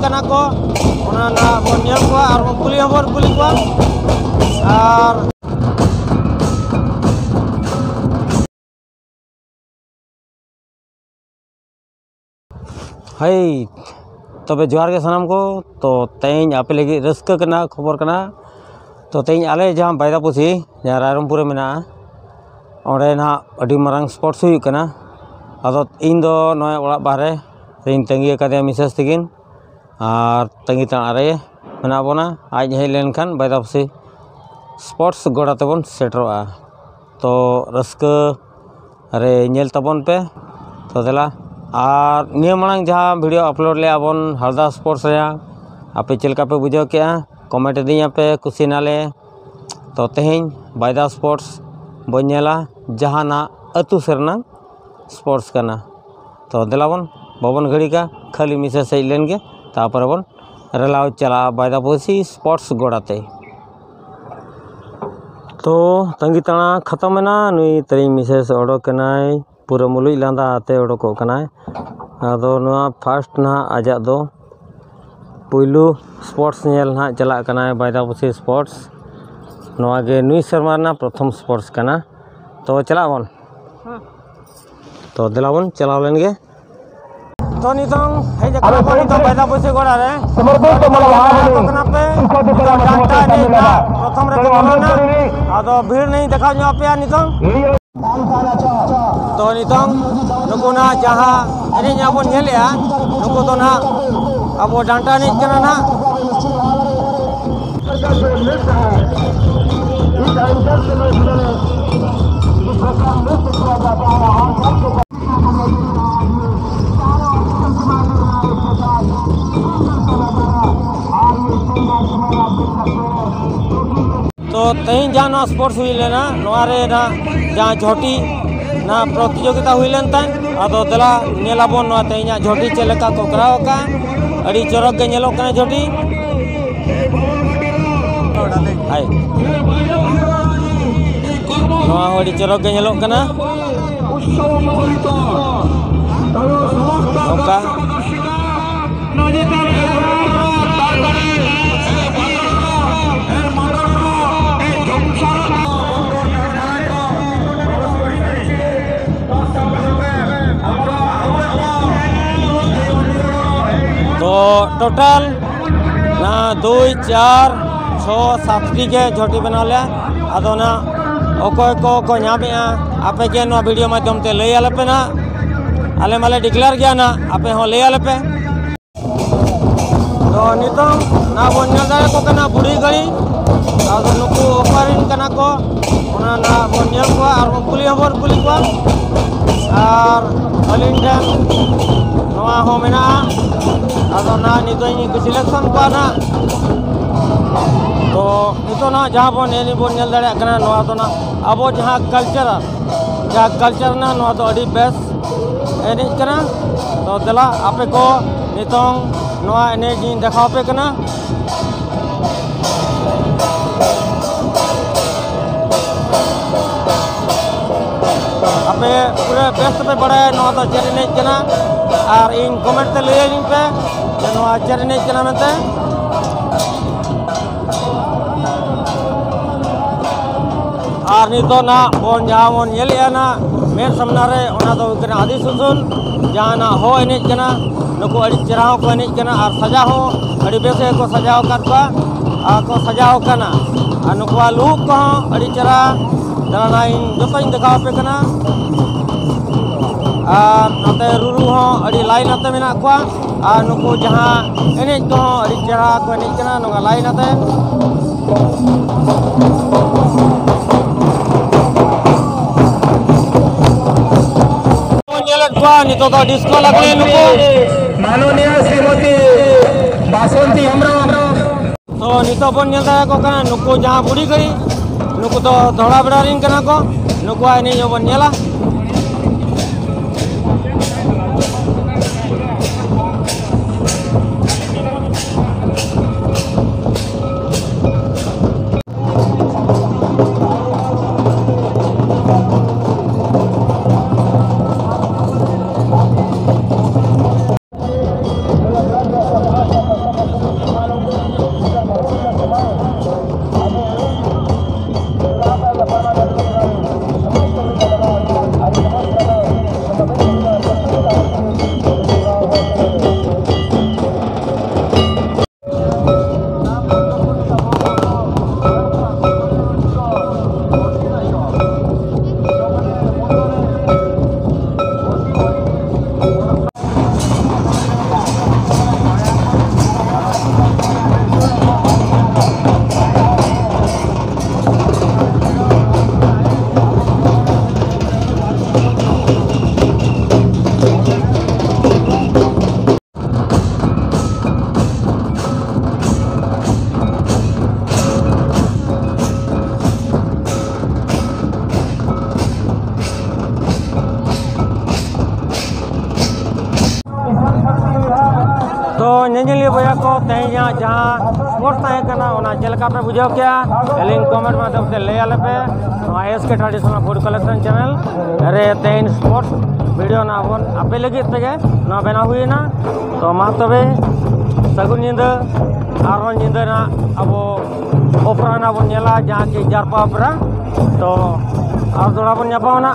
kena ko ona na bon nyel ko ar bon kuli ko ar hai तबे जोहार के सनाम को तो तेज आपे लगे रस्क कना खबर कना तो तेज आले जहाँ बैदापुसी जहाँ रायरमपुर में ओंडे ना अडी मारंग स्पोर्ट्स हुई कना अदो इन दो नय ओड़ा बाहरे तेज तंगी कदे मिसेस तकिन और तंगी तारे मना बोना आज हेज लेनखान बैदापुसी स्पोर्ट्स गोड़ा तबन सेटरोआ तो रस्क अरे नेल तबन पे तो देला और निया मांग जहाँ वीडियो अपलोड ले आबन हरदा स्पोर्ट्स रे आपे चलका पे बुझो क्या कमेंट दी पे कुछ नाले तो तेज बैदा स्पोर्ट्स बनेला जहाँ ना अतु सेरना स्पोर्ट्स करना तो दिलाबन बबन घड़ी का खाली मिसे सही लेन के तापर बन रेलाव चला बैदापुसी स्पोर्ट्स गोड़ाते तो तंगी तना खत्म है ना नुई तरी मिसेस ओडोकनाय पूरा मुलुई लांदा आते ओडोको कनाय आदो नुआ फास्ट ना आजा दो पुइलू स्पोर्ट्स नेल ना चला कनाय बैदापुसी स्पोर्ट्स नुआ गे नुई शर्मा ना प्रथम स्पोर्ट्स कना तो चलावन तो दिलावन चलाव लेनगे तो नितों हे जकरा को नितों बैदापुसी गोड़ा रे समर्पित तो कना पे डांटा ने प्रथम रे को ना आदो भीड़ नहीं देखा नो पे नितों तो नितों नुको ना जहाँ एने ᱧᱟᱵᱚᱱ ᱧᱮᱞᱮᱜᱼᱟ नुको तो ना अब डांटा नहीं कना ना तो तेज जहाँ स्पोर्ट्स हुई लेना नोआरे ना जहाँ झोटी ना प्रतियोगिता हुई लेन तन आदो दला नेलाबन नोआ तेज झोटी चलेका को कराव का अड़ी चरक के नेलो कने झोटी हाय नोआ अड़ी चरक के नेलो कना ओका तो टोटल ना 2 4 6 7 के झोटी बना लिया अदो ना ओकोय को नामे आपे के नो वीडियो माध्यम ते लई आले पे ना आले माले डिक्लेयर गया ना आपे हो लई आले पे तो नितों ना बोन नेल दारे को कना बुढ़ी गड़ी आदो नुकु ओपारिन कना को ओना ना बोन नेल को आर कुली को और अलिंडन नोआ हो मेना आदो ना नितों नि सिलेक्शन को ना तो नितों ना जहाँ बोन एनी बोन नेल दारे कना नोआ तो ना अब जहाँ कल्चर ना नोआ तो अड़ी बेस एने कना तो दला आपे को नितों नोआ एने जी देखाव पे कना आपे पूरे बेस्ट पे बड़ा नोआ तो चेरने कना और इन कमेंट ते ले इन पे नोआ चेरने कना मनते और नितो ना बोन जहाँ बोन येलिया ना मेर सामना रे ओना तो कना आदि सुसुन जहाँ ना हो एने कना नुको अड़ी चराव को एने कना और सजा हो अड़ी बेसे को सजाव करवा को सजाव कना और नुको लुक को अड़ी चरा दलाना इन जोतो इन दिखाव पे कना और नते रुरु हो अड़ी लाइन नते मेना को और नुको जहाँ एने को अड़ी चरा को एने कना नुका लाइन नते नितो तो डिस्को लगले नुको माननीय श्रीमती बासंती हेम्ब्रम तो नितो बन नेल को कना नुको जहाँ बुढ़ी गई नुको तो धोड़ा बड़ा रिंग कना को नुको आय नहीं बन नेला तेज जहाँ स्पोर्ट्स तहकना चलका पे बुझे क्या एलिंग कमेंट माध्यम से ले आले पे SK traditional food collection channel अरे तेज स्पोर्ट्स वीडियो ना बन आपे लगे तेगे ना बना हुई ना तो मा तबे सगुन निंदा आरो निंदा ना अब ओपरा ना बन नेला जहाँ की जारपा ओपरा तो और थोड़ा बन जापाओ ना